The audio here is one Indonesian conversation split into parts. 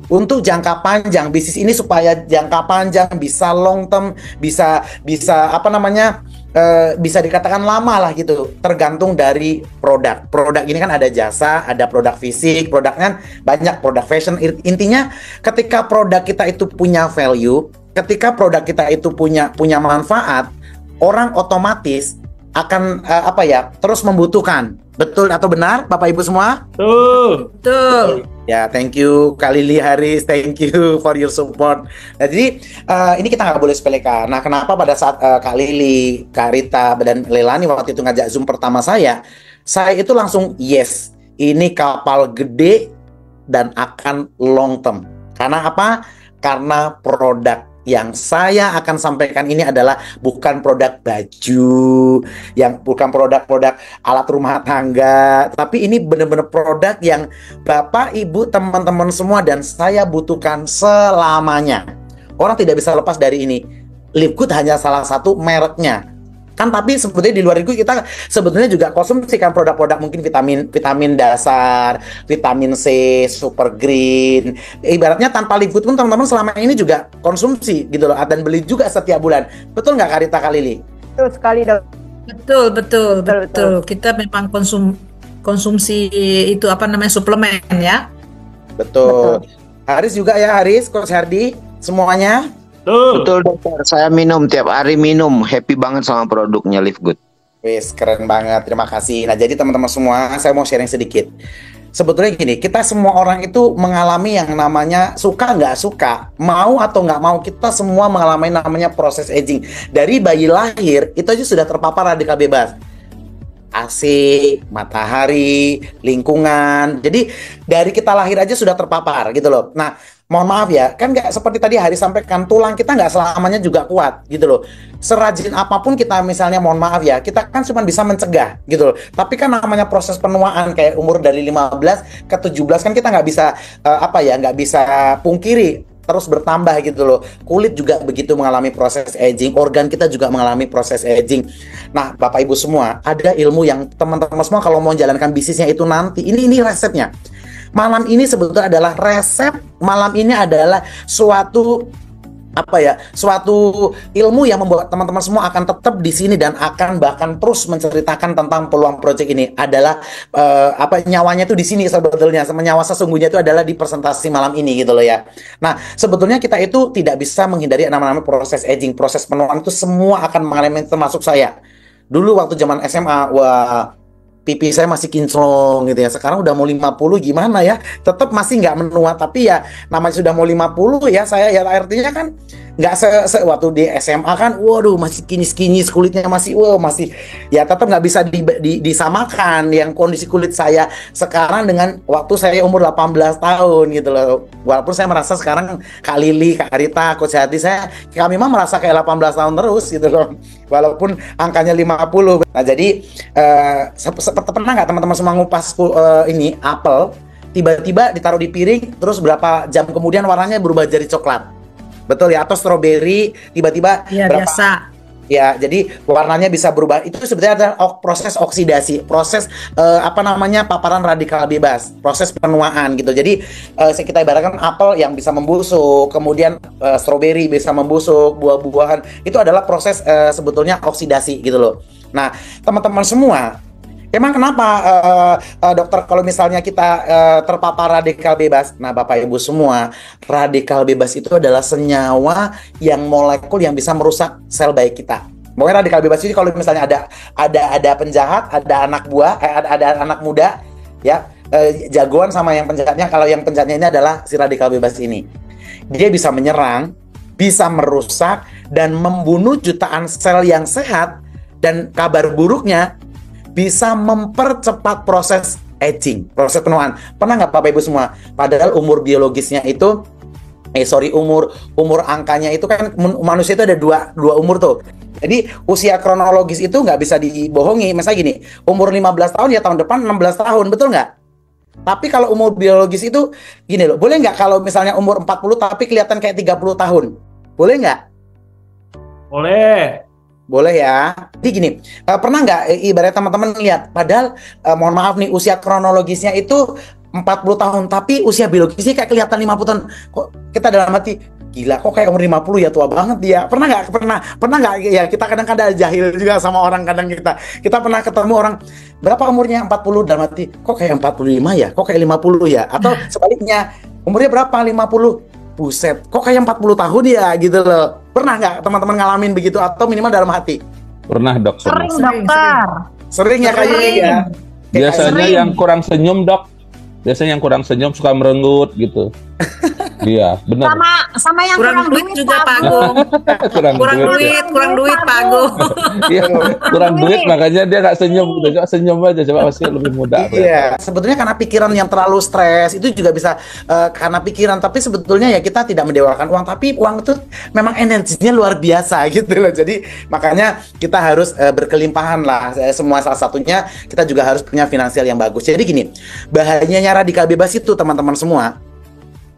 Untuk jangka panjang bisnis ini, supaya jangka panjang bisa long term, bisa bisa apa namanya bisa dikatakan lama lah gitu, tergantung dari produk ini kan ada jasa, ada produk fisik, produk kan banyak, produk fashion. Intinya ketika produk kita itu punya value, ketika produk kita itu punya manfaat, orang otomatis akan terus membutuhkan. Betul atau benar Bapak Ibu semua? Betul. Ya, thank you Kak Lili, Haris, thank you for your support. Nah, jadi ini kita nggak boleh sepelekan. Nah, kenapa pada saat Kak Lili, Kak Rita, dan Leilani waktu itu ngajak Zoom pertama saya itu langsung yes, ini kapal gede dan akan long term. Karena apa? Karena produk yang saya akan sampaikan ini adalah bukan produk baju, yang bukan produk-produk alat rumah tangga, tapi ini benar-benar produk yang Bapak, Ibu, teman-teman semua dan saya butuhkan selamanya. Orang tidak bisa lepas dari ini. Liquid hanya salah satu mereknya. Kan tapi sebetulnya di luar itu kita sebetulnya juga konsumsi kan produk-produk mungkin vitamin dasar, vitamin C, super green. Ibaratnya tanpa liquid pun teman-teman selama ini juga konsumsi gitu loh, dan beli juga setiap bulan. Betul nggak Kak Rita, Kak Lili? Betul sekali, Dok. Betul. Kita memang konsumsi itu suplemen ya. Betul. Haris juga ya, Haris, Coach Hardi, semuanya. Betul dokter, saya minum tiap hari minum, happy banget sama produknya Live Good. Wes, keren banget, terima kasih. Nah, jadi teman-teman semua, saya mau sharing sedikit. Sebetulnya gini, kita semua orang itu mengalami yang namanya suka nggak suka, mau atau nggak mau, kita semua mengalami namanya proses aging. Dari bayi lahir, itu aja sudah terpapar radikal bebas. AC, matahari, lingkungan. Jadi dari kita lahir aja sudah terpapar gitu loh. Nah, mohon maaf ya, kan nggak seperti tadi Hari sampaikan, tulang kita nggak selamanya juga kuat gitu loh. Serajin apapun kita misalnya, mohon maaf ya, kita kan cuma bisa mencegah gitu loh. Tapi kan namanya proses penuaan, kayak umur dari 15 ke 17 kan kita nggak bisa nggak bisa pungkiri, terus bertambah gitu loh. Kulit juga begitu mengalami proses aging, organ kita juga mengalami proses aging. Nah, Bapak Ibu semua, ada ilmu yang teman-teman semua kalau mau jalankan bisnisnya itu nanti, ini resepnya. Malam ini sebetulnya adalah resep, malam ini adalah suatu ilmu yang membuat teman-teman semua akan tetap di sini dan akan bahkan terus menceritakan tentang peluang proyek ini. Adalah nyawanya itu di sini sebetulnya, nyawa sesungguhnya itu adalah di presentasi malam ini gitu loh ya. Nah, sebetulnya kita itu tidak bisa menghindari namanya proses aging, proses penuaan itu semua akan mengalami, termasuk saya. Dulu waktu zaman SMA, wah, pipi saya masih kinclong gitu ya. Sekarang udah mau 50, gimana ya? Tetap masih nggak menua, tapi ya namanya sudah mau 50 ya, saya ya artinya kan nggak waktu di SMA kan, waduh masih kinyis-kinyis, kulitnya masih ya tetap nggak bisa disamakan yang kondisi kulit saya sekarang dengan waktu saya umur 18 tahun gitu loh. Walaupun saya merasa sekarang Kak Lili, Kak Rita, Coach Hati, kami mah merasa kayak 18 tahun terus gitu loh. Walaupun angkanya 50. Nah, jadi pernah nggak teman-teman semua ngupas ini apel, tiba-tiba ditaruh di piring, terus berapa jam kemudian warnanya berubah jadi coklat? Betul ya, atau stroberi tiba-tiba ya, biasa. Ya, jadi warnanya bisa berubah. Itu sebenarnya adalah proses oksidasi, proses paparan radikal bebas, proses penuaan gitu. Jadi kita ibaratkan apel yang bisa membusuk, kemudian stroberi bisa membusuk, buah-buahan itu adalah proses sebetulnya oksidasi gitu loh. Nah, teman-teman semua, emang kenapa dokter kalau misalnya kita terpapar radikal bebas? Nah, Bapak Ibu semua, radikal bebas itu adalah senyawa yang molekul yang bisa merusak sel baik kita. Pokoknya radikal bebas ini kalau misalnya ada penjahat, ada anak buah, ada anak muda, ya jagoan sama yang penjahatnya. Kalau yang penjahatnya ini adalah si radikal bebas ini, dia bisa menyerang, bisa merusak dan membunuh jutaan sel yang sehat, dan kabar buruknya bisa mempercepat proses aging, proses penuaan. Pernah nggak Bapak Ibu semua? Padahal umur biologisnya itu, umur angkanya itu kan manusia itu ada dua umur tuh. Jadi usia kronologis itu nggak bisa dibohongi. Misalnya gini, umur 15 tahun ya tahun depan 16 tahun, betul nggak? Tapi kalau umur biologis itu gini loh, boleh nggak kalau misalnya umur 40 tapi kelihatan kayak 30 tahun? Boleh nggak? Boleh. Boleh ya. Jadi gini, pernah nggak ibarat teman-teman lihat, padahal mohon maaf nih, usia kronologisnya itu 40 tahun, tapi usia biologisnya kayak kelihatan 50 tahun. Kok kita dalam hati, gila kok kayak umur 50 ya, tua banget dia. Pernah nggak? Pernah nggak ya, kita kadang-kadang jahil juga sama orang, kadang kita pernah ketemu orang berapa umurnya 40 dalam hati, kok kayak 45 ya? Kok kayak 50 ya? Atau sebaliknya, umurnya berapa? 50. Buset, kok kayak 40 tahun ya gitu loh. Pernah nggak teman-teman ngalamin begitu atau minimal dalam hati? Pernah dok. Sering dokter. Sering ya kayaknya ya. Biasanya yang kurang senyum dok. Biasanya yang kurang senyum suka merenggut gitu. Iya, benar. Sama yang Kurang duit juga Pak Agung. Kurang duit Pak Agung. Iya, kurang duit makanya dia nggak senyum gitu. Coba senyum aja, coba pasti lebih mudah. Iya, sebetulnya karena pikiran yang terlalu stres itu juga bisa karena pikiran, tapi sebetulnya ya kita tidak mendewakan uang, tapi uang itu memang energinya luar biasa gitu loh. Jadi makanya kita harus berkelimpahan lah semua, salah satunya kita juga harus punya finansial yang bagus. Jadi gini, bahayanya radikal bebas itu teman-teman semua,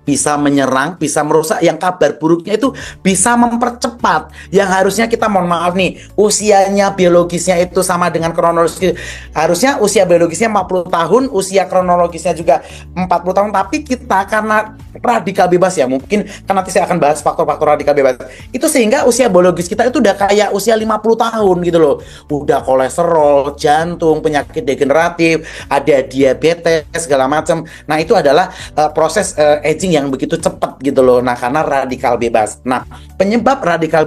bisa menyerang, bisa merusak, yang kabar buruknya itu bisa mempercepat. Yang harusnya kita mohon maaf nih, usianya biologisnya itu sama dengan kronologis. Harusnya usia biologisnya 40 tahun, usia kronologisnya juga 40 tahun, tapi kita karena radikal bebas ya, mungkin kan nanti saya akan bahas faktor-faktor radikal bebas. Itu sehingga usia biologis kita itu udah kayak usia 50 tahun gitu loh. Udah kolesterol, jantung, penyakit degeneratif, ada diabetes segala macam. Nah, itu adalah proses aging yang begitu cepat gitu loh. Nah, karena radikal bebas. Nah, penyebab radikal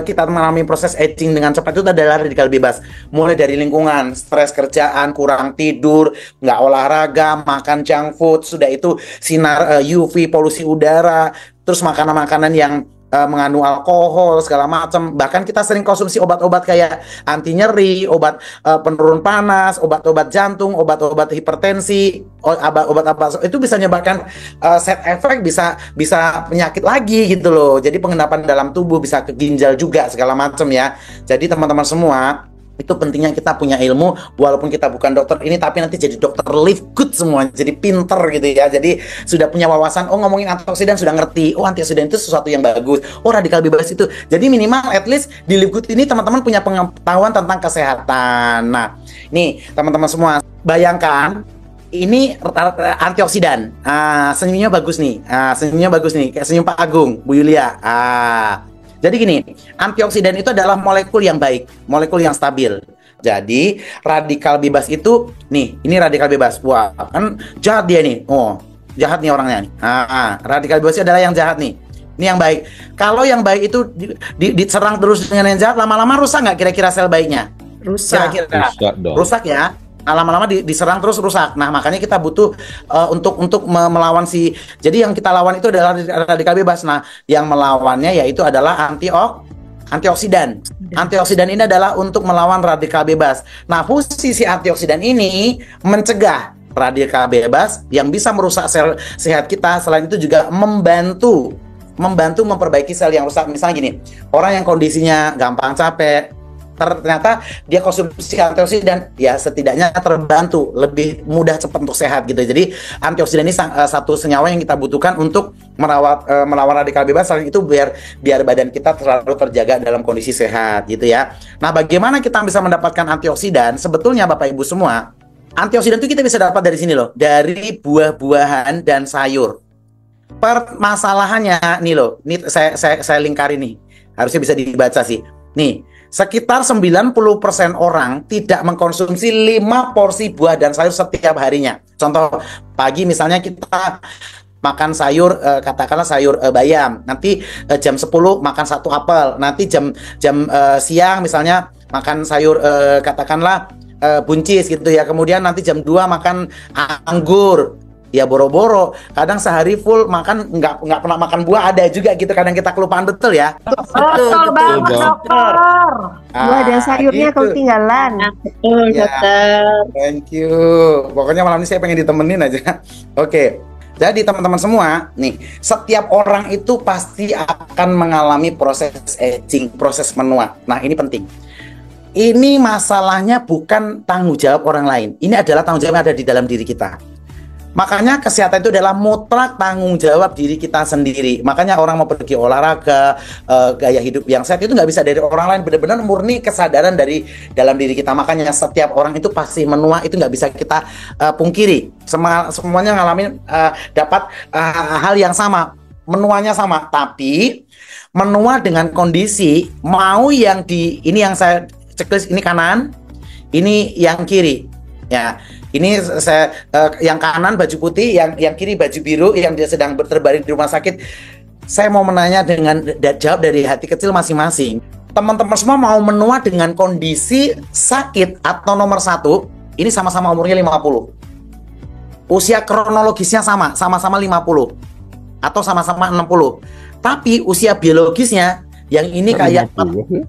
kita mengalami proses aging dengan cepat itu adalah radikal bebas. Mulai dari lingkungan, stres kerjaan, kurang tidur, nggak olahraga, makan junk food, sudah itu sinar UV, polusi udara, terus makanan-makanan yang mengandung alkohol segala macam. Bahkan kita sering konsumsi obat-obat kayak anti nyeri, obat penurun panas, obat-obat jantung, obat-obat hipertensi, obat-obat itu bisa menyebabkan side effect, bisa penyakit lagi gitu loh. Jadi pengendapan dalam tubuh, bisa ke ginjal juga segala macam ya. Jadi teman-teman semua, itu pentingnya kita punya ilmu, walaupun kita bukan dokter ini, tapi nanti jadi dokter live good semua, jadi pinter gitu ya. Jadi sudah punya wawasan, oh ngomongin antioksidan sudah ngerti, oh antioksidan itu sesuatu yang bagus, oh radikal bebas itu. Jadi minimal at least di live good ini teman-teman punya pengetahuan tentang kesehatan. Nah, nih teman-teman semua, bayangkan ini antioksidan, senyumnya bagus nih, kayak senyum Pak Agung, Bu Yulia. Jadi gini, antioksidan itu adalah molekul yang baik, molekul yang stabil. Jadi radikal bebas itu, nih, ini radikal bebas. Wah, kan jahat dia nih. Oh, jahat nih orangnya nih. Radikal bebas adalah yang jahat nih. Ini yang baik. Kalau yang baik itu diserang terus dengan yang jahat, lama-lama rusak nggak kira-kira sel baiknya? Rusak. Kira-kira rusak ya. Nah, lama-lama diserang terus rusak. Nah, makanya kita butuh untuk melawan jadi yang kita lawan itu adalah radikal bebas. Nah, yang melawannya yaitu adalah antioksidan. Antioksidan ini adalah untuk melawan radikal bebas. Nah, fungsi si antioksidan ini mencegah radikal bebas yang bisa merusak sel sehat kita. Selain itu juga membantu memperbaiki sel yang rusak. Misalnya gini, orang yang kondisinya gampang capek, ternyata dia konsumsi antioksidan, ya setidaknya terbantu, lebih mudah cepat untuk sehat gitu. Jadi antioksidan ini satu senyawa yang kita butuhkan untuk melawan radikal bebas. Selain itu biar badan kita selalu terjaga dalam kondisi sehat gitu ya. Nah, bagaimana kita bisa mendapatkan antioksidan? Sebetulnya Bapak Ibu semua, antioksidan itu kita bisa dapat dari sini loh, dari buah-buahan dan sayur. Permasalahannya nih loh, ini saya lingkari nih, harusnya bisa dibaca sih. Nih, sekitar 90% orang tidak mengkonsumsi 5 porsi buah dan sayur setiap harinya. Contoh, pagi misalnya kita makan sayur, katakanlah sayur bayam. Nanti jam 10 makan 1 apel. Nanti jam siang misalnya makan sayur katakanlah buncis gitu ya. Kemudian nanti jam 2 makan anggur. Ya boro-boro, kadang sehari full makan nggak pernah makan buah, ada juga gitu, kadang kita kelupaan, betul ya? Betul banget dokter. Buah dan sayurnya gitu. ketinggalan. Betul dokter. Thank you. Pokoknya malam ini saya pengen ditemenin aja. Oke. Jadi teman-teman semua, nih, setiap orang itu pasti akan mengalami proses aging, proses menua. Nah, ini penting. ini masalahnya bukan tanggung jawab orang lain. Ini adalah tanggung jawab yang ada di dalam diri kita. Makanya kesehatan itu adalah mutlak tanggung jawab diri kita sendiri. Makanya orang mau pergi olahraga, gaya hidup yang sehat itu nggak bisa dari orang lain. Benar-benar murni kesadaran dari dalam diri kita. Makanya setiap orang itu pasti menua, itu nggak bisa kita pungkiri. Semuanya ngalamin dapat hal yang sama, menuanya sama. Tapi menua dengan kondisi mau yang ini yang saya checklist, ini kanan, ini yang kiri, ya. Ini saya yang kanan baju putih, yang kiri baju biru, yang dia sedang berterbaring di rumah sakit. Saya mau menanya dengan jawab dari hati kecil masing-masing. Teman-teman semua mau menua dengan kondisi sakit atau nomor 1, ini sama-sama umurnya 50. Usia kronologisnya sama-sama 50 atau sama-sama 60. Tapi usia biologisnya yang ini kayak 50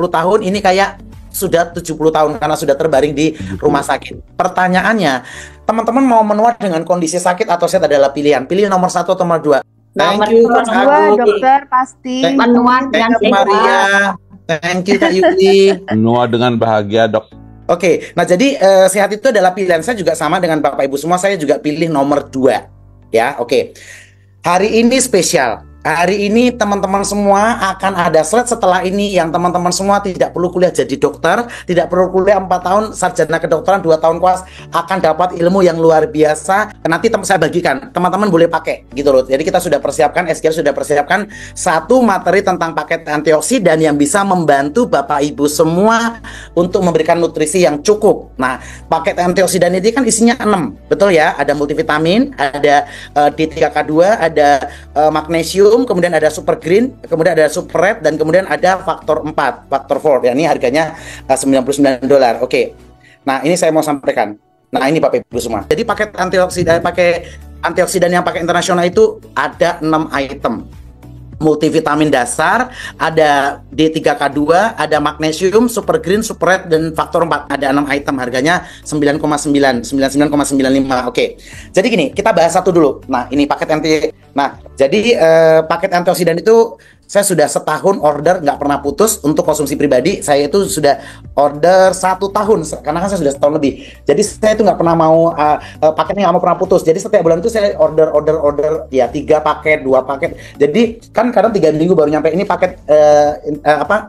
tahun, ini kayak sudah 70 tahun karena sudah terbaring di rumah sakit. Pertanyaannya, teman-teman mau menua dengan kondisi sakit atau sehat adalah pilihan. Pilih nomor 1 atau nomor 2. Thank you, Mas Nomor 2, Agung. dokter, pasti. Menua dengan Thank you, Maria. Thank you, Kak Yudi. Menua dengan bahagia, Dok. Oke, nah jadi sehat itu adalah pilihan. Saya juga sama dengan Bapak Ibu semua, saya juga pilih nomor 2. Ya, oke. Hari ini spesial. Hari ini teman-teman semua akan ada slide setelah ini yang teman-teman semua tidak perlu kuliah jadi dokter, tidak perlu kuliah 4 tahun sarjana kedokteran, 2 tahun koas, akan dapat ilmu yang luar biasa. Nanti saya bagikan, teman-teman boleh pakai gitu loh. Jadi kita sudah persiapkan, SGR sudah persiapkan 1 materi tentang paket antioksidan yang bisa membantu Bapak Ibu semua untuk memberikan nutrisi yang cukup. Nah, paket antioksidan ini kan isinya 6, betul ya? Ada multivitamin, ada D3K2, ada magnesium, kemudian ada super green, kemudian ada super red, dan kemudian ada faktor 4, faktor 4. Ya, ini harganya $99. Oke. Nah, ini saya mau sampaikan. Nah, ini Bapak Ibu semua. Jadi pakai antioksidan yang pakai internasional itu ada 6 item. Multivitamin dasar, ada D3K2, ada magnesium, super green, super red, dan faktor 4. Ada 6 item, harganya 99,95. Oke. Jadi gini, kita bahas satu dulu. Nah, ini paket paket antioksidan itu saya sudah setahun order, nggak pernah putus untuk konsumsi pribadi. Saya itu sudah order 1 tahun, karena kan saya sudah setahun lebih. Jadi saya itu nggak pernah mau paketnya nggak mau pernah putus. Jadi setiap bulan itu saya order ya 3 paket, 2 paket. Jadi kan kadang 3 minggu baru nyampe. Ini paket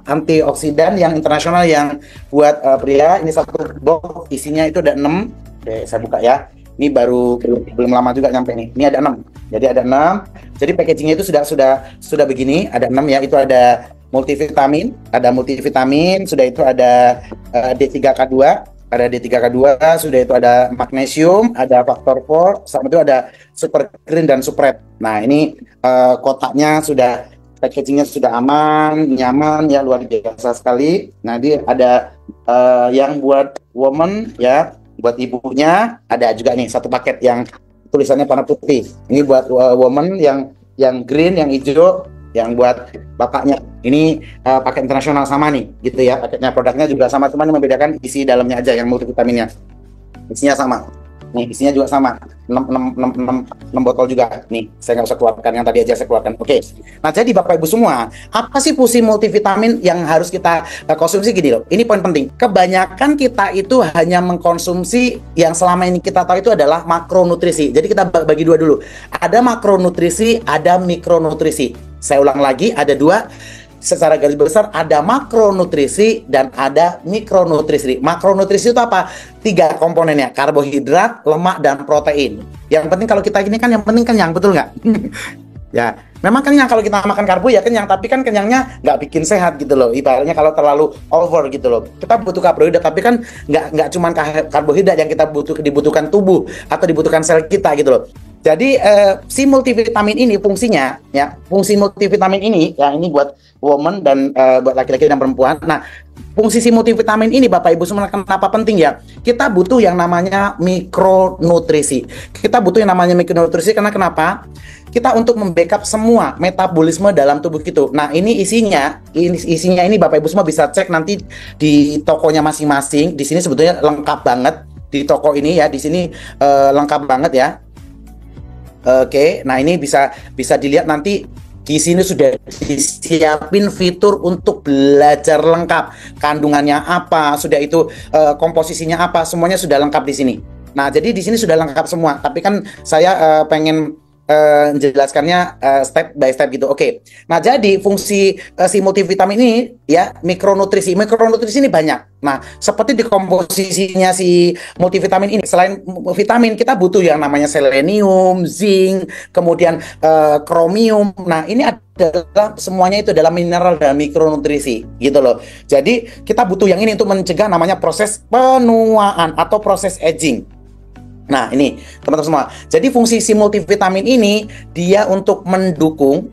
antioksidan yang internasional yang buat pria. Ini 1 box, isinya itu ada 6. Oke, saya buka ya. Ini belum lama juga nyampe nih. Ini ada 6. Jadi ada 6. Jadi packagingnya itu sudah begini. Ada 6 ya. Itu ada multivitamin, sudah itu ada D3K2, sudah itu ada magnesium, ada faktor 4, sama itu ada super green dan super red. Nah, ini kotaknya sudah, packagingnya sudah aman, nyaman ya, luar biasa sekali. Nah, dia ada yang buat woman ya, buat ibunya, ada juga nih 1 paket yang tulisannya warna putih. Ini buat woman, yang green, yang hijau, yang buat bapaknya. Ini paket internasional sama nih, gitu ya. Paketnya, produknya juga sama, cuma membedakan isi dalamnya aja yang multivitaminnya. Isinya sama. Nih, isinya juga sama. 6 botol juga. Nih, saya nggak usah keluarkan, yang tadi aja saya keluarkan. Oke. Nah, jadi Bapak Ibu semua, apa sih fungsi multivitamin yang harus kita konsumsi? Gini loh, ini poin penting. Kebanyakan kita itu hanya mengkonsumsi yang selama ini kita tahu itu adalah makronutrisi. Jadi kita bagi 2 dulu. Ada makronutrisi, ada mikronutrisi. Saya ulang lagi, ada 2. Secara garis besar ada makronutrisi dan ada mikronutrisi. Makronutrisi itu apa? 3 komponennya, karbohidrat, lemak, dan protein. Yang penting kalau kita gini kan yang penting kenyang, betul nggak? Ya, memang kenyang kalau kita makan karbo ya kenyang, tapi kan kenyangnya nggak bikin sehat gitu loh. Ibaratnya kalau terlalu over gitu loh. Kita butuh karbohidrat, tapi kan nggak cuma karbohidrat yang kita dibutuhkan tubuh atau dibutuhkan sel kita gitu loh. Jadi si multivitamin ini fungsinya ya, fungsi multivitamin ini ya, ini buat woman dan buat laki-laki dan perempuan. Nah, fungsi si multivitamin ini Bapak Ibu semua kenapa penting ya? Kita butuh yang namanya mikronutrisi. Kita butuh yang namanya mikronutrisi karena kenapa? Kita untuk membackup semua metabolisme dalam tubuh kita. Nah, ini isinya ini Bapak Ibu semua bisa cek nanti di tokonya masing-masing. Di sini sebetulnya lengkap banget di toko ini ya. Di sini lengkap banget ya. Oke, nah ini bisa dilihat nanti Di sini sudah disiapin fitur untuk belajar lengkap. Kandungannya apa, sudah itu komposisinya apa, semuanya sudah lengkap di sini. Nah, jadi di sini sudah lengkap semua. Tapi kan saya pengen menjelaskannya step by step gitu. Oke. Nah, jadi fungsi si multivitamin ini ya mikronutrisi. Mikronutrisi ini banyak. Nah, seperti di komposisinya si multivitamin ini, selain vitamin kita butuh yang namanya selenium, zinc, kemudian kromium. Nah, ini adalah semuanya itu adalah mineral dan mikronutrisi gitu loh. Jadi kita butuh yang ini untuk mencegah namanya proses penuaan atau proses aging. Nah, ini teman-teman semua. Jadi fungsi si multivitamin ini dia untuk mendukung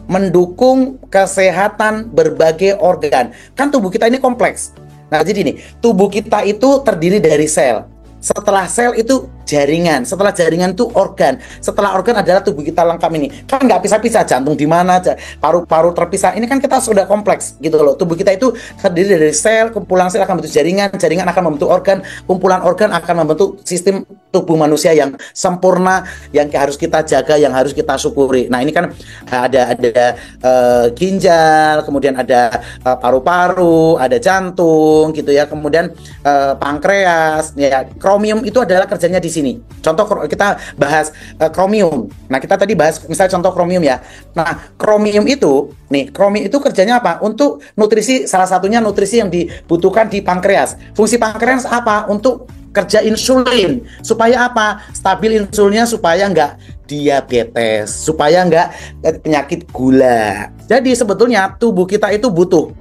mendukung kesehatan berbagai organ. Kan tubuh kita ini kompleks. Nah, jadi nih, tubuh kita itu terdiri dari sel. Setelah sel itu jaringan, setelah jaringan itu organ, setelah organ adalah tubuh kita lengkap ini. Kan nggak pisah-pisah, jantung di mana, paru-paru terpisah. Ini kan kita sudah kompleks gitu loh. Tubuh kita itu terdiri dari sel, kumpulan sel akan membentuk jaringan, jaringan akan membentuk organ, kumpulan organ akan membentuk sistem tubuh manusia yang sempurna, yang harus kita jaga, yang harus kita syukuri. Nah, ini kan ada ginjal, kemudian ada paru-paru, ada jantung gitu ya, kemudian pankreas, ya. Kromium itu adalah kerjanya di sini. Contoh kita bahas kromium. Nah, kita tadi bahas misalnya contoh kromium ya. Nah, kromium itu kerjanya apa? Untuk nutrisi, salah satunya nutrisi yang dibutuhkan di pankreas. Fungsi pankreas apa? Untuk kerja insulin. Supaya apa? Stabil insulinnya supaya nggak diabetes, supaya nggak penyakit gula. Jadi sebetulnya tubuh kita itu butuh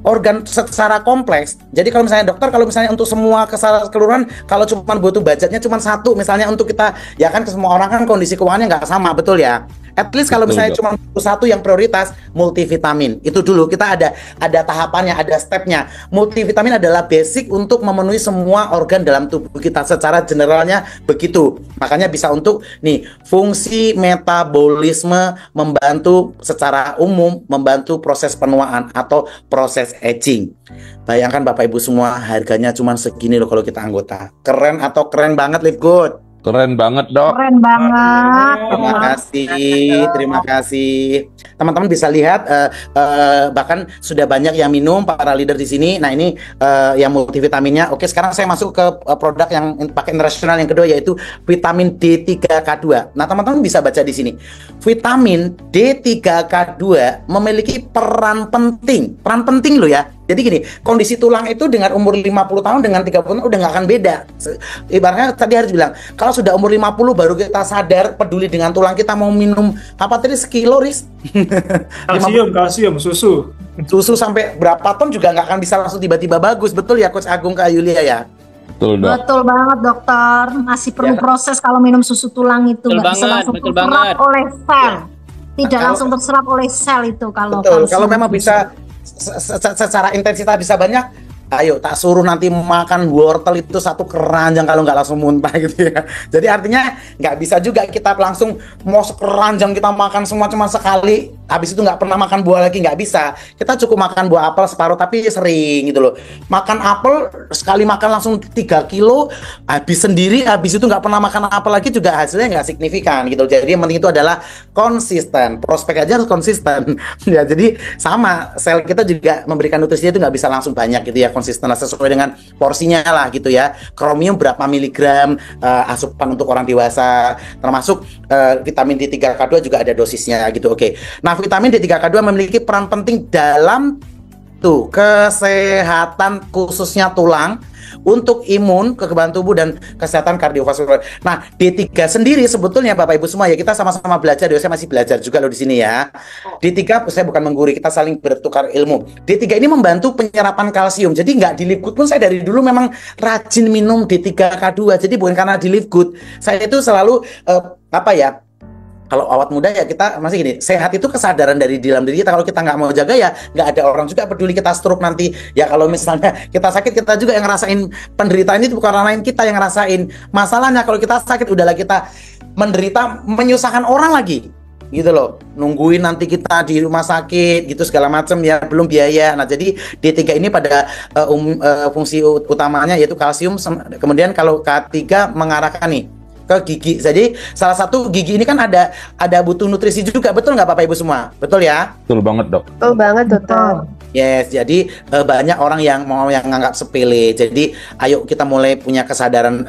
organ secara kompleks. Jadi kalau misalnya dokter, kalau misalnya untuk semua keseluruhan, kalau cuma butuh budgetnya cuma satu, misalnya untuk kita, ya kan semua orang kan kondisi keuangannya nggak sama, betul ya? At least kalau misalnya cuma satu yang prioritas, multivitamin. Itu dulu kita ada tahapannya, ada stepnya. Multivitamin adalah basic untuk memenuhi semua organ dalam tubuh kita. Secara generalnya begitu. Makanya bisa untuk fungsi metabolisme, membantu secara umum, membantu proses penuaan atau proses aging. Bayangkan Bapak Ibu semua, harganya cuma segini loh kalau kita anggota. Keren atau keren banget, Live Good? Keren banget, Dok. Keren banget. Terima kasih. Teman-teman bisa lihat bahkan sudah banyak yang minum para leader di sini. Nah, ini yang multivitaminnya. Oke, sekarang saya masuk ke produk yang pakai internasional yang kedua, yaitu vitamin D3K2. Nah, teman-teman bisa baca di sini. Vitamin D3K2 memiliki peran penting loh ya. Jadi gini, kondisi tulang itu dengan umur 50 tahun dengan 30 tahun udah nggak akan beda. Ibaratnya tadi harus bilang, kalau sudah umur 50 baru kita sadar, peduli dengan tulang kita, mau minum apa tadi sekilo, Riz? Kalsium, susu. Susu sampai berapa ton juga nggak akan bisa langsung tiba-tiba bagus. Betul ya Coach Agung, Kak Yulia ya? Betul, Dok. Betul banget, dokter. Masih perlu proses kalau minum susu tulang itu. Nggak bisa langsung terserap oleh sel. Tidak langsung terserap oleh sel itu kalau betul. Kalau memang bisa secara intensitas bisa banyak, ayo tak suruh nanti makan wortel itu satu keranjang kalau nggak langsung muntah gitu ya. Jadi artinya nggak bisa juga kita langsung mau sekeranjang kita makan semua cuma sekali, habis itu nggak pernah makan buah lagi, nggak bisa. Kita cukup makan buah apel separuh tapi sering gitu loh. Makan apel sekali makan langsung 3 kilo, habis sendiri, habis itu nggak pernah makan apel lagi juga hasilnya nggak signifikan gitu. Jadi yang penting itu adalah konsisten. Prospek aja harus konsisten. Ya, jadi sama sel kita juga memberikan nutrisinya itu nggak bisa langsung banyak gitu ya, konsisten sesuai dengan porsinya lah gitu ya. Kromium berapa miligram asupan untuk orang dewasa, termasuk vitamin D3K2 juga ada dosisnya gitu. Oke. Nah, vitamin D3K2 memiliki peran penting dalam kesehatan khususnya tulang, untuk imun, kekebalan tubuh, dan kesehatan kardiovaskular. Nah, D3 sendiri sebetulnya Bapak Ibu semua ya, kita sama-sama belajar, saya masih belajar juga loh di sini ya. D3, saya bukan menggurui, kita saling bertukar ilmu. D3 ini membantu penyerapan kalsium. Jadi nggak di Live Good pun, saya dari dulu memang rajin minum D3K2. Jadi bukan karena di Live Good, saya itu selalu kalau awat muda ya kita masih gini, sehat itu kesadaran dari dalam diri kita. Kalau kita nggak mau jaga ya nggak ada orang juga peduli kita stroke nanti. Ya kalau misalnya kita sakit, kita juga yang ngerasain penderitaan itu, bukan orang lain, kita yang ngerasain. Masalahnya kalau kita sakit udahlah kita menderita, menyusahkan orang lagi gitu loh, nungguin nanti kita di rumah sakit gitu segala macam ya, belum biaya. Nah, jadi D3 ini pada fungsi utamanya yaitu kalsium, kemudian kalau K3 mengarahkan nih ke gigi. Jadi salah satu gigi ini kan ada butuh nutrisi juga, betul nggak Bapak Ibu semua? Betul ya? Betul banget, Dok. Betul banget, dokter. Yes, jadi banyak orang yang nganggap sepele. Jadi ayo kita mulai punya kesadaran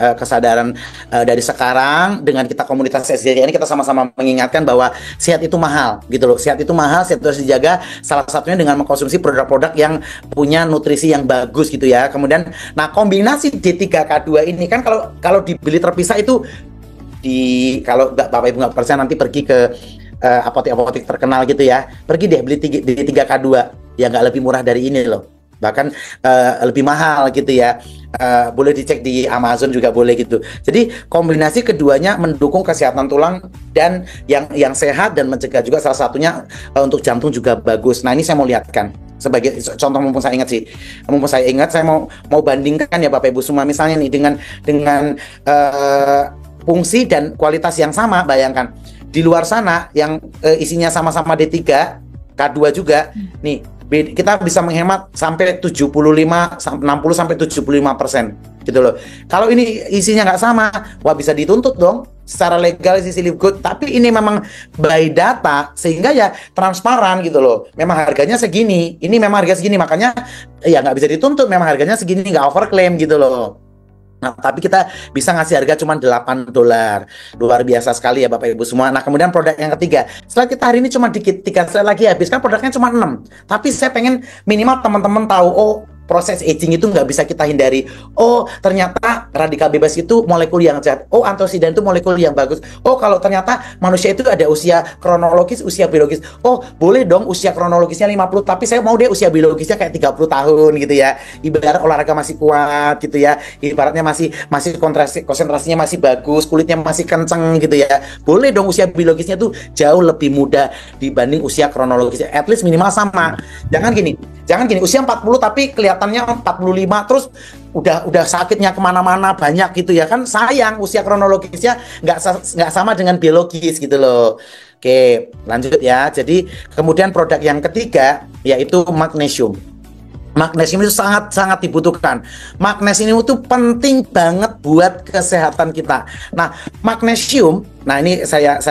dari sekarang dengan kita komunitas SDG ini kita sama-sama mengingatkan bahwa sehat itu mahal gitu loh. Sehat itu mahal, sehat itu harus dijaga. Salah satunya dengan mengkonsumsi produk-produk yang punya nutrisi yang bagus gitu ya. Kemudian nah kombinasi D3K2 ini kan kalau dibeli terpisah itu kalau Bapak Ibu nggak percaya nanti pergi ke apotek-apotek terkenal gitu ya. Pergi deh beli D3K2 ya nggak lebih murah dari ini loh, bahkan lebih mahal gitu ya. Boleh dicek di Amazon juga boleh gitu. Jadi kombinasi keduanya mendukung kesehatan tulang dan yang sehat dan mencegah juga salah satunya untuk jantung juga bagus. Nah ini saya mau lihatkan sebagai contoh mumpung saya ingat saya mau bandingkan ya Bapak Ibu semua misalnya nih dengan fungsi dan kualitas yang sama. Bayangkan di luar sana yang isinya sama-sama D3 K2 juga nih kita bisa menghemat sampai 60 sampai 75% gitu loh. Kalau ini isinya nggak sama, wah bisa dituntut dong secara legal sisi live good. Tapi ini memang by data sehingga ya transparan gitu loh. Memang harganya segini, ini memang harga segini, makanya ya nggak bisa dituntut. Memang harganya segini, nggak overclaim gitu loh. Nah, tapi kita bisa ngasih harga cuma $8. Luar biasa sekali ya Bapak Ibu semua. Nah, kemudian produk yang ketiga. Setelah kita hari ini cuma dikit, 3 slide lagi habis. Kan produknya cuma 6. Tapi saya pengen minimal teman-teman tahu, oh proses aging itu nggak bisa kita hindari. Oh, ternyata radikal bebas itu molekul yang jahat. Oh, antioksidan itu molekul yang bagus. Oh, kalau ternyata manusia itu ada usia kronologis, usia biologis. Oh, boleh dong usia kronologisnya 50, tapi saya mau deh usia biologisnya kayak 30 tahun gitu ya. Ibarat olahraga masih kuat gitu ya. Ibaratnya masih konsentrasinya masih bagus, kulitnya masih kenceng gitu ya. Boleh dong usia biologisnya tuh jauh lebih muda dibanding usia kronologisnya. At least minimal sama. Jangan gini usia 40 tapi kelihatannya 45 terus udah sakitnya kemana-mana banyak gitu ya kan, sayang usia kronologisnya nggak sama dengan biologis gitu loh. Oke, lanjut ya. Jadi kemudian produk yang ketiga yaitu magnesium. Magnesium itu sangat dibutuhkan. Magnesium itu penting banget buat kesehatan kita. Nah, magnesium, nah ini saya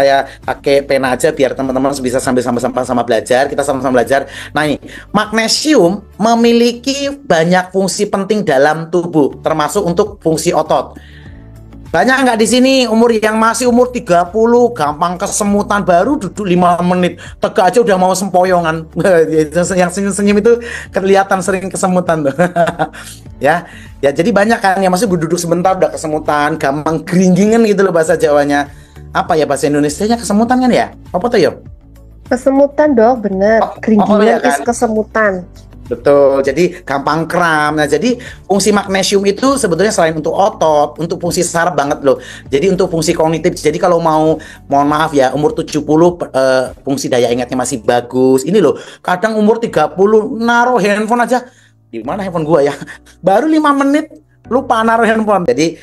pakai pena aja biar teman-teman bisa sambil sama-sama belajar. Kita sama-sama belajar. Nah, ini magnesium memiliki banyak fungsi penting dalam tubuh, termasuk untuk fungsi otot. Banyak nggak di sini yang masih umur 30 gampang kesemutan, baru duduk 5 menit tegak aja udah mau sempoyongan. Yang senyum-senyum itu kelihatan sering kesemutan tuh. ya jadi banyak kan yang masih duduk sebentar udah kesemutan, gampang geringgingan gitu loh bahasa Jawanya. Apa ya bahasa Indonesianya kesemutan kan ya? Apa tuh yo? Kesemutan dok, bener. Keringgingan ya kan? is kesemutan. Betul, jadi gampang kram. Nah, jadi fungsi magnesium itu sebetulnya selain untuk otot, untuk fungsi saraf banget loh. Jadi untuk fungsi kognitif. Jadi kalau mohon maaf ya, umur 70 fungsi daya ingatnya masih bagus. Ini loh, kadang umur 30 naruh handphone aja. Di mana handphone gua ya? Baru 5 menit lupa naruh handphone. Jadi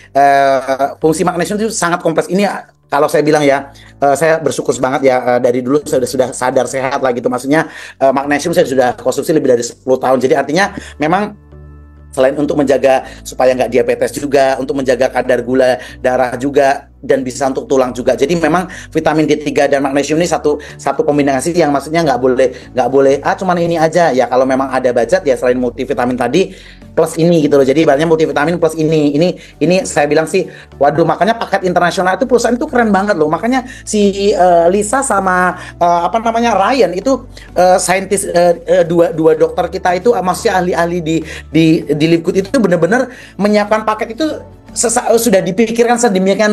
fungsi magnesium itu sangat kompleks. Ini kalau saya bilang ya, saya bersyukur banget ya, dari dulu saya sudah sadar sehat lah gitu. Maksudnya magnesium saya sudah konsumsi lebih dari 10 tahun. Jadi artinya memang selain untuk menjaga supaya nggak diabetes juga, untuk menjaga kadar gula darah juga, dan bisa untuk tulang juga. Jadi memang vitamin D3 dan magnesium ini satu kombinasi yang maksudnya nggak boleh cuman ini aja ya. Kalau memang ada budget ya selain multivitamin tadi plus ini gitu loh. Jadi ibaratnya multivitamin plus ini saya bilang sih, waduh, makanya paket internasional itu perusahaan itu keren banget loh. Makanya si Lisa sama Ryan itu saintis, dua dokter kita itu maksudnya ahli-ahli di Live Good itu benar-benar menyiapkan paket itu sudah dipikirkan sedemikian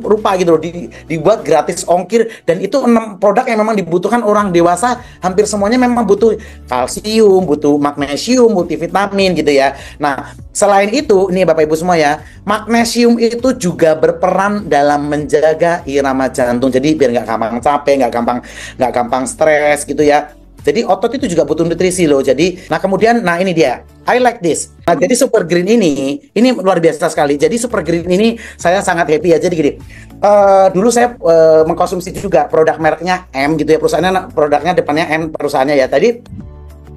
rupa gitu loh, dibuat gratis ongkir, dan itu 6 produk yang memang dibutuhkan orang dewasa. Hampir semuanya memang butuh kalsium, butuh magnesium, multivitamin gitu ya. Nah, selain itu nih Bapak Ibu semua ya, magnesium itu juga berperan dalam menjaga irama jantung. Jadi biar nggak gampang capek, nggak gampang stres gitu ya. Jadi otot itu juga butuh nutrisi loh. Jadi, nah kemudian, nah ini dia, I like this. Nah, jadi Super Green ini luar biasa sekali. Jadi Super Green ini saya sangat happy ya. Jadi gini, dulu saya mengkonsumsi juga produk mereknya M gitu ya, perusahaannya, produknya depannya M perusahaannya ya. Tadi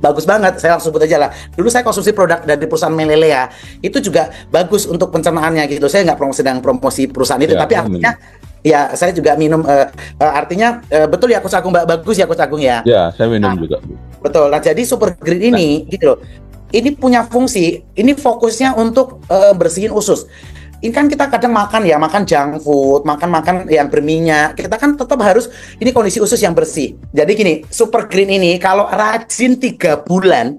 bagus banget. Saya langsung sebut aja lah. Dulu saya konsumsi produk dari perusahaan Melelea, itu juga bagus untuk pencernaannya gitu. Saya nggak sedang promosi perusahaan itu, tapi artinya ya saya juga minum. Artinya betul ya Coach Agung, bagus ya Coach Agung ya. Ya, saya minum juga. Betul. Nah, jadi Super Green ini gitu loh. Ini punya fungsi, ini fokusnya untuk bersihin usus. Ini kan kita kadang makan junk food, makan yang berminyak. Kita kan tetap harus, ini kondisi usus yang bersih. Jadi gini, Super Green ini kalau rajin 3 bulan,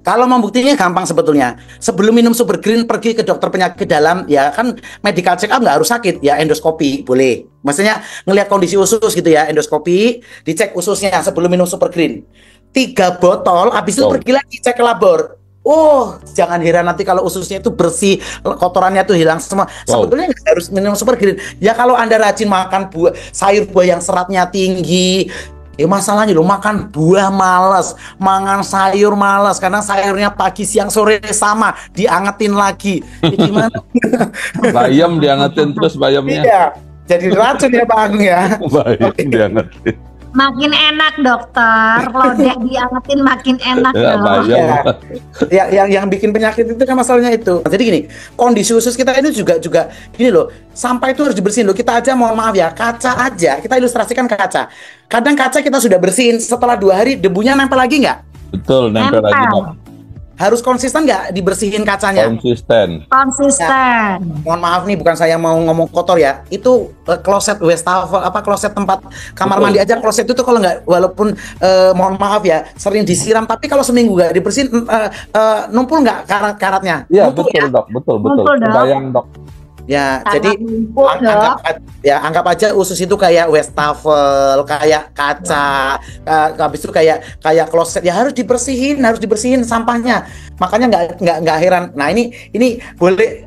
kalau membuktinya gampang sebetulnya. Sebelum minum Super Green, pergi ke dokter penyakit dalam, ya kan medical check up nggak harus sakit, ya endoskopi boleh. Maksudnya ngelihat kondisi usus gitu ya, endoskopi, dicek ususnya sebelum minum Super Green. 3 botol, habis itu pergi lagi cek ke labor. Oh, jangan heran nanti kalau ususnya itu bersih, kotorannya itu hilang semua. Sebetulnya nggak harus minum Super Green. Ya kalau Anda rajin makan sayur buah yang seratnya tinggi, ya masalahnya lo makan buah malas, makan sayur malas, karena sayurnya pagi, siang, sore sama, diangetin lagi. Ya, gimana? Bayam diangetin terus bayamnya. Iya, jadi racun ya Bang ya. Bayam diangetin. Makin enak dokter, kalau udah diangetin makin enak Ya, loh. bayam. Yang bikin penyakit itu kan masalahnya itu. Jadi gini, kondisi usus kita ini juga gini loh, sampah itu harus dibersihin loh. Kita aja mohon maaf ya, kaca aja, kita ilustrasikan kaca. Kadang kaca kita sudah bersihin, setelah 2 hari debunya nempel lagi nggak? Betul, nempel lagi. Dok. Harus konsisten nggak dibersihin kacanya? Konsisten. Konsisten. Mohon maaf nih, bukan saya mau ngomong kotor ya. Itu kloset wastafel, kloset tempat kamar mandi aja, kloset itu kalau nggak, walaupun mohon maaf ya, sering disiram, tapi kalau seminggu nggak dibersihin, numpul nggak karatnya? Iya, Numpul, betul ya? Dok, betul. Numpul, Dok. Bayang Dok. Ya, Sangat jadi numpuk, Dok. anggap aja usus itu kayak wastafel, kayak kaca, habis itu kayak kloset, ya harus dibersihin sampahnya. Makanya nggak heran. Nah ini boleh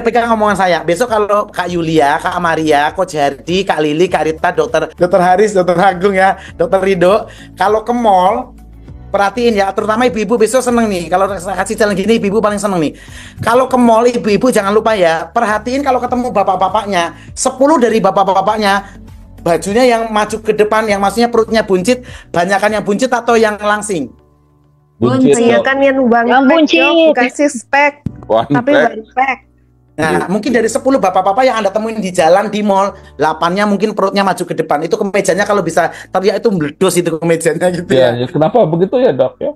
pegang omongan saya. Besok kalau Kak Yulia, Kak Maria, Coach Hardi, Kak Lili, Kak Rita, Dokter Haris, Dokter Agung ya, Dokter Rido, kalau ke mall, perhatiin ya, terutama ibu-ibu besok seneng nih. Kalau kasih jalan gini, ibu-ibu paling seneng nih. Kalau ke mall, ibu-ibu jangan lupa ya, perhatiin kalau ketemu bapak-bapaknya, 10 dari bapak-bapaknya, bajunya yang maju ke depan, yang maksudnya perutnya buncit, banyakan yang buncit atau yang langsing? Buncit. Iya kan yang buncit, bukan six pack, tapi one pack. Nah, mungkin dari 10 bapak-bapak yang Anda temuin di jalan, di mall, 8-nya mungkin perutnya maju ke depan. Itu kemejanya kalau bisa teriak itu meledos itu kemejanya gitu ya. Ya, kenapa begitu ya Dok ya?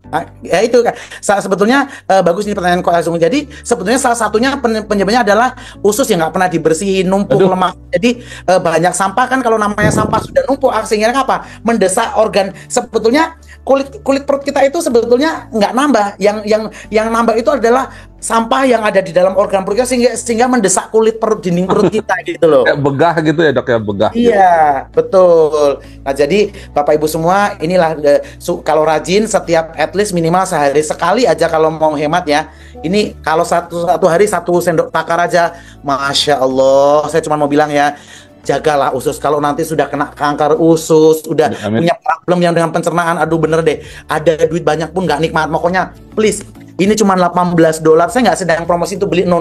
Nah, ya itu kan sebetulnya bagus ini pertanyaan Kak Agung. Jadi sebetulnya salah satunya penyebabnya adalah usus yang nggak pernah dibersihin, numpuk lemak. Jadi banyak sampah kan, kalau namanya sampah sudah numpuk, sehingga apa? Mendesak organ. Sebetulnya kulit perut kita itu sebetulnya nggak nambah. Yang nambah itu adalah sampah yang ada di dalam organ perut kita, sehingga mendesak dinding perut kita gitu loh. Kayak begah gitu ya Dok ya, begah. Iya, betul. Nah, jadi Bapak Ibu semua, inilah kalau rajin setiap at least minimal sehari sekali aja kalau mau hemat ya. Ini kalau satu hari 1 sendok takar aja, Masya Allah. Saya cuma mau bilang ya, jagalah usus. Kalau nanti sudah kena kanker usus, udah punya problem yang dengan pencernaan, aduh bener deh, ada duit banyak pun nggak nikmat. Pokoknya please, ini cuma $18. Saya nggak sedang promosi itu beli, no.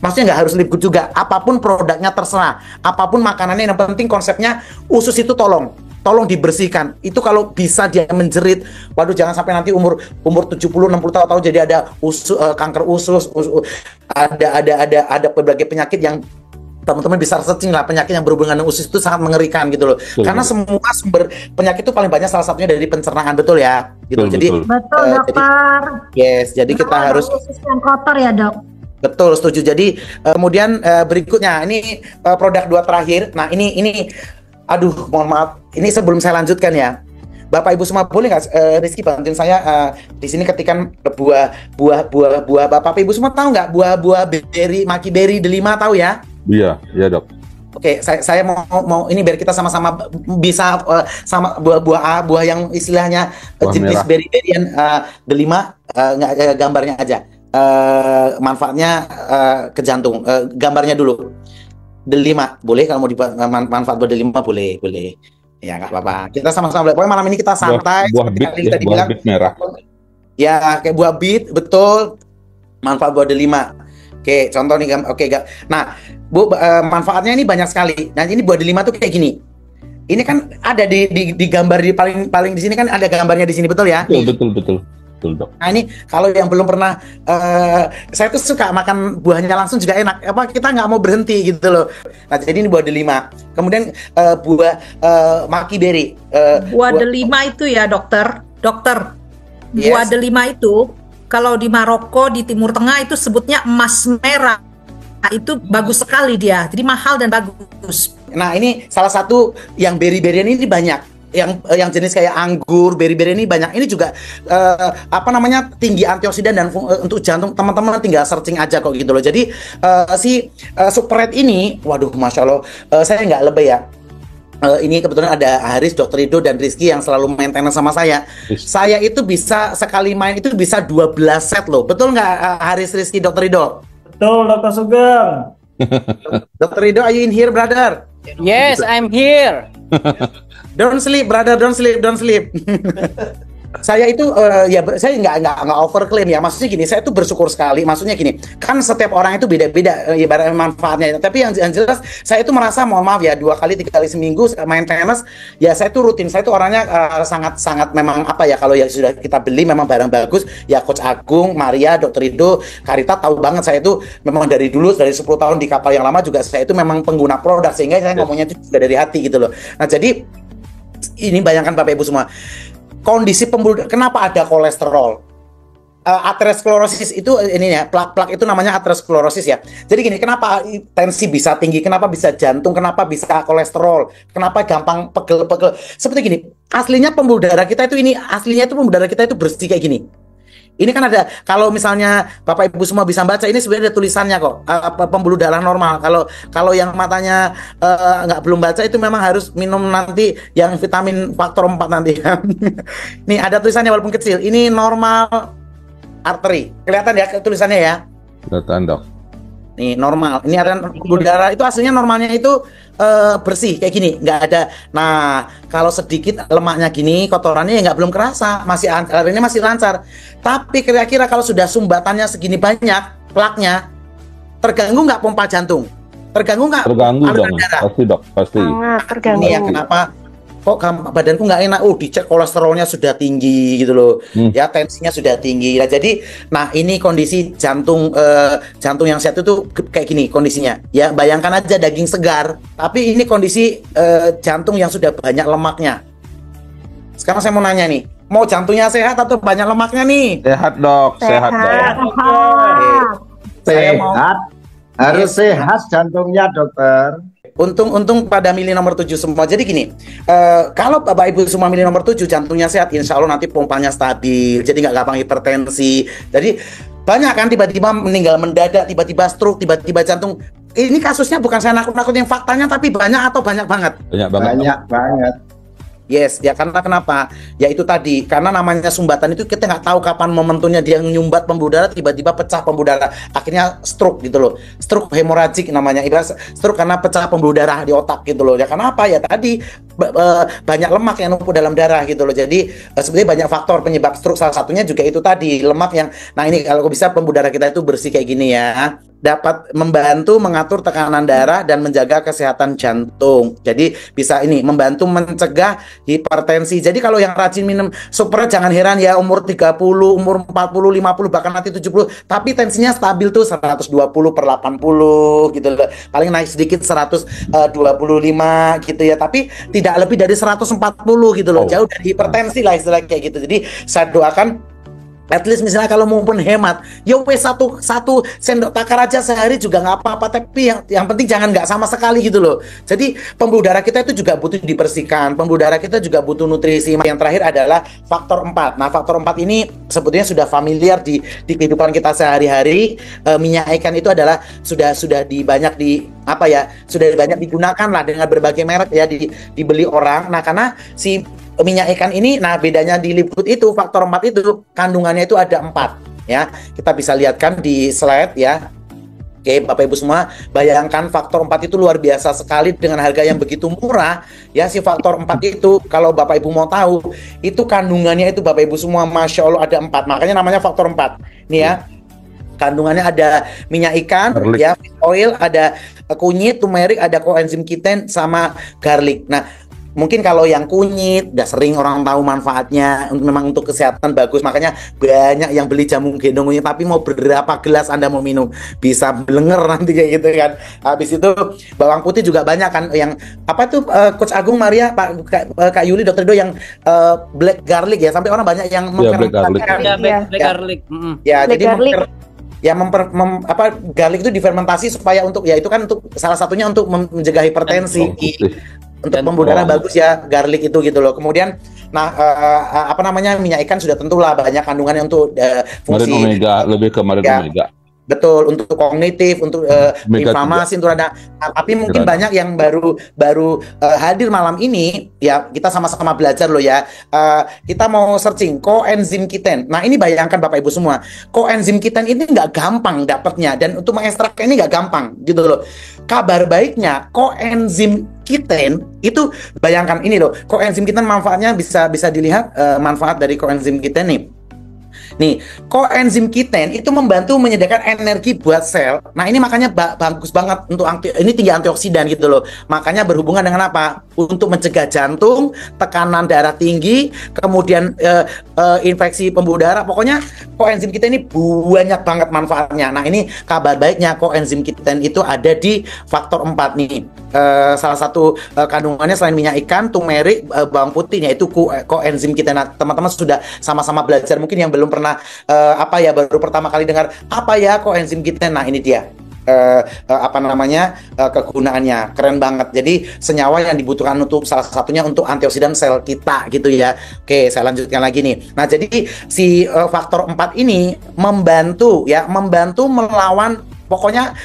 Maksudnya nggak harus Live Good juga. Apapun produknya terserah, apapun makanannya, yang penting konsepnya usus itu tolong dibersihkan. Itu kalau bisa dia menjerit, waduh jangan sampai nanti umur 70-60 tahun jadi ada kanker usus, ada berbagai penyakit yang teman-teman bisa searching lah, penyakit yang berhubungan dengan usus itu sangat mengerikan gitu loh. Karena semua sumber penyakit itu paling banyak salah satunya dari pencernaan, betul ya? Gitu. Betul. Betul dokter. Jadi kita harus usus yang kotor ya dok. Betul, setuju. Jadi kemudian berikutnya ini produk 2 terakhir. Nah ini aduh mohon maaf, ini sebelum saya lanjutkan ya, Bapak Ibu semua boleh nggak Rizky bantuin saya di sini ketikan buah Bapak Ibu semua tahu nggak buah berry, maki berry delima, tahu ya? Iya Dok. Oke, saya mau ini biar kita sama-sama bisa sama buah yang istilahnya jenis berry-berryan delima, gambarnya aja. Manfaatnya ke jantung, gambarnya dulu. Delima boleh, kalau mau manfaat buat delima boleh. Ya nggak apa-apa. Kita sama-sama. Pokoknya malam ini kita santai. Buah bit ya, buah bit merah. Ya kayak buah bit, betul. Manfaat buah delima. Oke, contoh nih. Oke, nah, Bu, manfaatnya ini banyak sekali. Nah, ini buah delima tuh kayak gini. Ini kan ada di gambar di paling di sini kan ada gambarnya di sini, betul ya? Betul, Dok. Nah ini kalau yang belum pernah, saya tuh suka makan buahnya langsung juga enak. Apa kita nggak mau berhenti gitu loh. Nah jadi ini buah delima. Kemudian buah maki berry. Buah delima itu ya dokter. Buah Yes. delima itu kalau di Maroko di Timur Tengah itu sebutnya emas merah. Nah, itu bagus sekali dia. Jadi mahal dan bagus. Nah ini salah satu yang berry-berryan ini banyak. Yang jenis kayak anggur, berry-berry ini banyak. Ini juga tinggi antioksidan dan untuk jantung. Teman-teman tinggal searching aja kok gitu loh. Jadi si Super Red ini, waduh, masya Allah, saya nggak lebay ya. Ini kebetulan ada Haris, Dr. Rido, dan Rizky yang selalu maintenance sama saya. Saya itu bisa sekali main itu bisa 12 set loh. Betul nggak Haris, Rizky, Dr. Rido? Betul, Dr. Sugeng. Dr. Rido, are you in here, brother? Yes, I'm here. Don't sleep, brother. Don't sleep. Saya itu saya nggak overclaim ya. Maksudnya gini, saya itu bersyukur sekali. Maksudnya gini, kan setiap orang itu beda-beda ibarat manfaatnya. Tapi yang jelas, saya itu merasa, mohon maaf ya, 2 kali 3 kali seminggu main tenis. Ya saya itu rutin. Saya itu orangnya sangat memang apa ya, kalau ya sudah kita beli memang barang bagus. Ya Coach Agung, Maria, Dr. Rido, Karita tahu banget saya itu memang dari dulu, dari 10 tahun di kapal yang lama juga saya itu memang pengguna produk, sehingga saya ngomongnya itu juga dari hati gitu loh. Nah jadi ini bayangkan Bapak Ibu semua, kondisi pembuluh, kenapa ada kolesterol? Aterosklerosis itu ini ya, plak itu namanya aterosklerosis ya. Jadi gini, kenapa tensi bisa tinggi, kenapa bisa jantung, kenapa bisa kolesterol, kenapa gampang pegel-pegel. Seperti gini, aslinya pembuluh darah kita itu pembuluh darah kita itu bersih kayak gini. Ini kan ada, kalau misalnya Bapak Ibu semua bisa baca, ini sebenarnya ada tulisannya kok, pembuluh darah normal. Kalau yang matanya belum baca, itu memang harus minum nanti yang vitamin faktor 4 nanti. Nih ada tulisannya walaupun kecil, ini normal arteri. Kelihatan ya tulisannya ya? Kelihatan, Dok. Nih normal, ini ada pembuluh darah itu aslinya normalnya itu bersih kayak gini, nggak ada. Nah kalau sedikit lemaknya gini, kotorannya ya nggak, belum kerasa, ini masih lancar. Tapi kira-kira kalau sudah sumbatannya segini banyak, plaknya, terganggu nggak pompa jantung? Terganggu nggak? Terganggu dong, pasti Dok, pasti. Terganggu. Ini ya kenapa? Kok badanku nggak enak? Dicek kolesterolnya sudah tinggi gitu loh, ya tensinya sudah tinggi. Nah jadi, ini kondisi jantung yang sehat itu kayak gini kondisinya. Ya bayangkan aja daging segar, tapi ini kondisi jantung yang sudah banyak lemaknya. Sekarang saya mau nanya nih, mau jantungnya sehat atau banyak lemaknya nih? Sehat Dok, sehat Dok. Sehat, harus sehat jantungnya dokter. Untung pada milih nomor 7 semua. Jadi gini, kalau Bapak Ibu semua milih nomor 7, jantungnya sehat, insya Allah nanti pompanya stabil, jadi nggak gampang hipertensi. Jadi banyak kan tiba-tiba meninggal mendadak, tiba-tiba stroke, tiba-tiba jantung. Ini kasusnya bukan saya nakut-nakutin faktanya, tapi banyak atau banyak banget? Banyak banget. Yes, ya karena kenapa? Ya itu tadi, karena namanya sumbatan itu kita nggak tahu kapan momentumnya dia nyumbat pembuluh darah, tiba-tiba pecah pembuluh darah, akhirnya stroke gitu loh. Stroke hemoragik namanya, ibarat stroke karena pecah pembuluh darah di otak gitu loh. Ya karena apa? Ya tadi banyak lemak yang numpuk dalam darah gitu loh. Jadi sebenarnya banyak faktor penyebab stroke, salah satunya juga itu tadi, lemak yang, nah ini kalau bisa pembuluh darah kita itu bersih kayak gini ya, dapat membantu mengatur tekanan darah dan menjaga kesehatan jantung. Jadi bisa ini membantu mencegah hipertensi. Jadi kalau yang rajin minum Super Red, jangan heran ya, umur 30, umur 40, 50, bahkan nanti 70, tapi tensinya stabil tuh 120/80 gitu loh. Paling naik sedikit 125 gitu ya, tapi tidak lebih dari 140 gitu loh. Jauh dari hipertensi lah istilahnya kayak gitu. Jadi saya doakan at least misalnya kalau mau pun hemat, ya wes satu sendok takar aja sehari juga nggak apa-apa. Tapi yang penting jangan nggak sama sekali gitu loh. Jadi pembuluh darah kita itu juga butuh dibersihkan. Pembuluh darah kita juga butuh nutrisi. Yang terakhir adalah faktor 4. Nah faktor 4 ini sebetulnya sudah familiar di kehidupan kita sehari-hari. Minyak ikan itu adalah sudah sudah banyak digunakan lah dengan berbagai merek ya, dibeli orang. Nah karena si minyak ikan ini, nah bedanya di liput itu, faktor 4 itu kandungannya itu ada 4 ya. Kita bisa lihatkan di slide ya. Oke Bapak Ibu semua, bayangkan faktor 4 itu luar biasa sekali dengan harga yang begitu murah ya. Si faktor 4 itu kalau Bapak Ibu mau tahu, itu kandungannya itu Bapak Ibu semua, Masya Allah ada 4. Makanya namanya faktor 4 nih ya. Kandungannya ada minyak ikan, ya, oil, ada kunyit, turmeric, ada coenzim Q10 sama garlic. Nah mungkin kalau yang kunyit udah sering orang tahu manfaatnya, memang untuk kesehatan bagus, makanya banyak yang beli jamu gendong kunyit. Tapi mau berapa gelas Anda mau minum, bisa belenger nanti kayak gitu kan. Habis itu bawang putih juga banyak kan, yang apa tuh Coach Agung, Maria, Kak Yuli, Dokter Do, yang black garlic ya, sampai orang banyak yang black garlic. Black garlic. Ya, Black jadi garlic. garlic itu difermentasi supaya untuk, ya itu kan untuk salah satunya untuk mencegah hipertensi, untuk pembuluh darah bagus ya garlic itu gitu loh. Kemudian minyak ikan sudah tentulah banyak kandungannya untuk fungsi omega, lebih ke omega. Betul, untuk kognitif, untuk inflamasi, untuk ada. Tapi mungkin banyak yang baru hadir malam ini, ya kita sama-sama belajar loh ya. Kita mau searching coenzym Q10. Nah ini bayangkan Bapak Ibu semua, coenzym Q10 ini nggak gampang dapatnya, dan untuk mengekstraknya ini nggak gampang gitu loh. Kabar baiknya coenzym Q10 itu, bayangkan ini loh, coenzym Q10 manfaatnya bisa dilihat, manfaat dari coenzym Q10 nih. Nih, coenzym Q10 itu membantu menyediakan energi buat sel. Nah, ini makanya bagus banget untuk ini tinggi antioksidan gitu loh. Makanya berhubungan dengan apa? Untuk mencegah jantung, tekanan darah tinggi, kemudian infeksi pembuluh darah. Pokoknya coenzym Q10 ini banyak banget manfaatnya. Nah, ini kabar baiknya, coenzym Q10 itu ada di faktor 4 nih. Salah satu kandungannya selain minyak ikan, turmeric, bawang putihnya itu coenzym Q10. Nah, teman-teman sudah sama-sama belajar. Mungkin yang belum pernah baru pertama kali dengar apa ya coenzym Q10. Nah, ini dia kegunaannya keren banget. Jadi senyawa yang dibutuhkan untuk salah satunya untuk antioksidan sel kita gitu ya. Oke, saya lanjutkan lagi nih. Nah, jadi si faktor 4 ini membantu melawan, pokoknya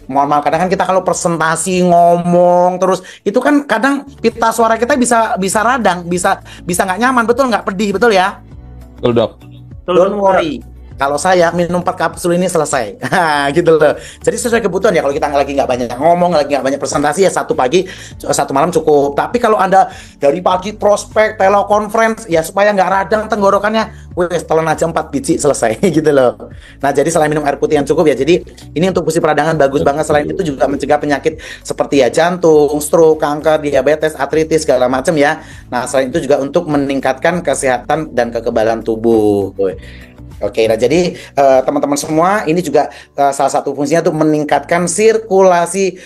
mohon maaf, kadang kan kita kalau presentasi ngomong terus itu kan kadang pita suara kita bisa radang, bisa nggak nyaman, betul nggak, pedih, betul ya? Betul, Dok. Don't worry, kalau saya minum 4 kapsul ini selesai. Gitu loh. Jadi sesuai kebutuhan ya. Kalau kita lagi nggak banyak ngomong, lagi nggak banyak presentasi, ya 1 pagi 1 malam cukup. Tapi kalau Anda dari pagi prospek, telekonferensi, ya supaya nggak radang tenggorokannya, telan aja 4 biji selesai. Gitu loh. Nah, jadi selain minum air putih yang cukup ya, jadi ini untuk fungsi peradangan bagus banget. Selain itu juga mencegah penyakit seperti ya jantung, stroke, kanker, diabetes, artritis, segala macam ya. Nah, selain itu juga untuk meningkatkan kesehatan dan kekebalan tubuh. Oke, nah jadi teman-teman semua, ini juga salah satu fungsinya untuk meningkatkan sirkulasi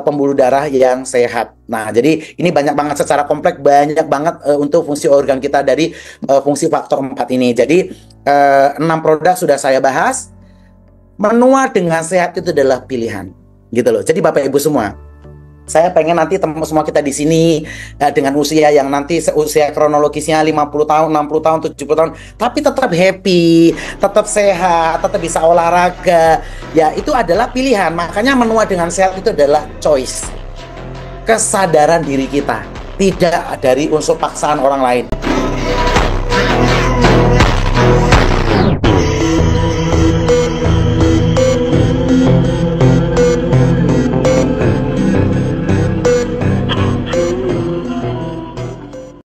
pembuluh darah yang sehat. Nah, jadi ini banyak banget secara kompleks, banyak banget untuk fungsi organ kita dari fungsi faktor 4 ini. Jadi 6 produk sudah saya bahas. Menua dengan sehat itu adalah pilihan, gitu loh. Jadi Bapak Ibu semua, saya pengen nanti teman semua kita di sini dengan usia yang nanti usia kronologisnya 50 tahun, 60 tahun, 70 tahun, tapi tetap happy, tetap sehat, tetap bisa olahraga. Ya, itu adalah pilihan. Makanya menua dengan sehat itu adalah choice. Kesadaran diri kita, tidak dari unsur paksaan orang lain.